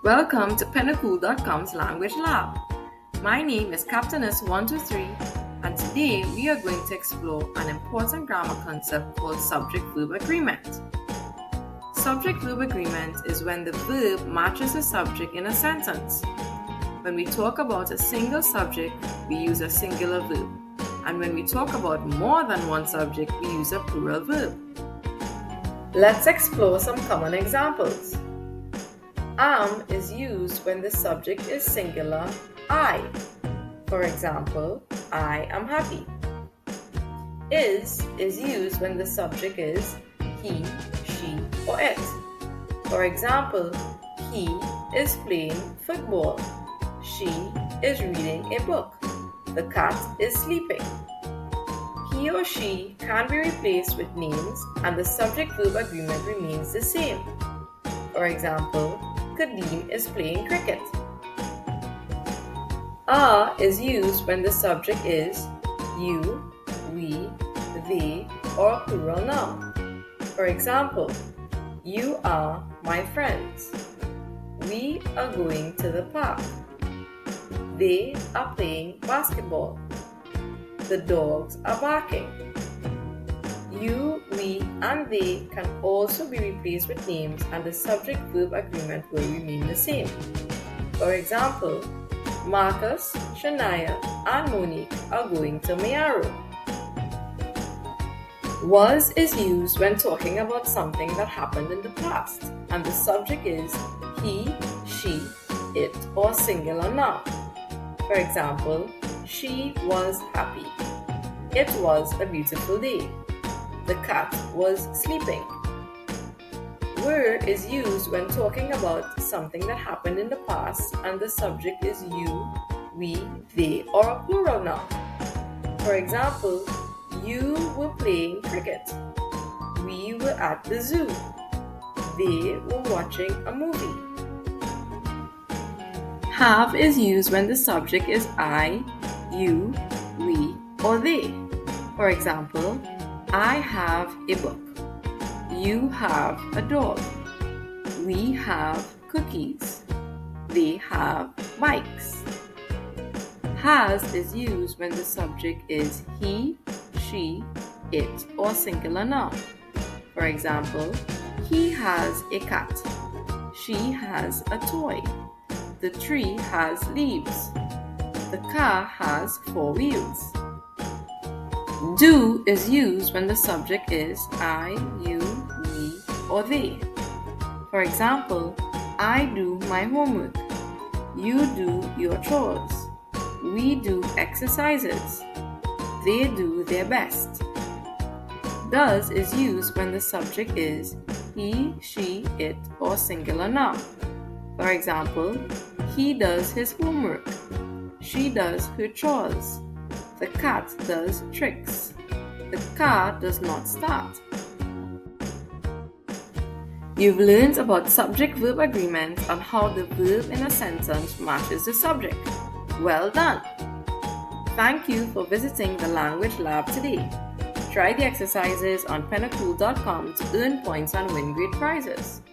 Welcome to pennacool.com's Language Lab. My name is Captainess 123, and today we are going to explore an important grammar concept called Subject Verb Agreement. Subject Verb Agreement is when the verb matches the subject in a sentence. When we talk about a single subject, we use a singular verb, and when we talk about more than one subject, we use a plural verb. Let's explore some common examples. Am is used when the subject is singular, I. For example, I am happy. Is used when the subject is he, she, or it. For example, he is playing football. She is reading a book. The cat is sleeping. He or she can be replaced with names and the subject verb agreement remains the same. For example, Kadeem is playing cricket. Are is used when the subject is you, we, they, or a plural noun. For example, you are my friends. We are going to the park. They are playing basketball. The dogs are barking. You, we, and they can also be replaced with names and the subject verb agreement will remain the same. For example, Marcus, Shania, and Monique are going to Mayaro. Was is used when talking about something that happened in the past and the subject is he, she, it, or singular noun. For example, she was happy. It was a beautiful day. The cat was sleeping. Were is used when talking about something that happened in the past and the subject is you, we, they, or a plural noun. For example, you were playing cricket. We were at the zoo. They were watching a movie. Have is used when the subject is I, you, we, or they. For example, I have a book. You have a dog. We have cookies. They have bikes. Has is used when the subject is he, she, it, or singular noun. For example, he has a cat. She has a toy. The tree has leaves. The car has 4 wheels. Do is used when the subject is I, you, we, or they. For example, I do my homework. You do your chores. We do exercises. They do their best. Does is used when the subject is he, she, it, or singular noun. For example, he does his homework. She does her chores. The cat does tricks. The car does not start. You've learned about subject-verb agreement and how the verb in a sentence matches the subject. Well done! Thank you for visiting the Language Lab today. Try the exercises on pennacool.com to earn points and win great prizes.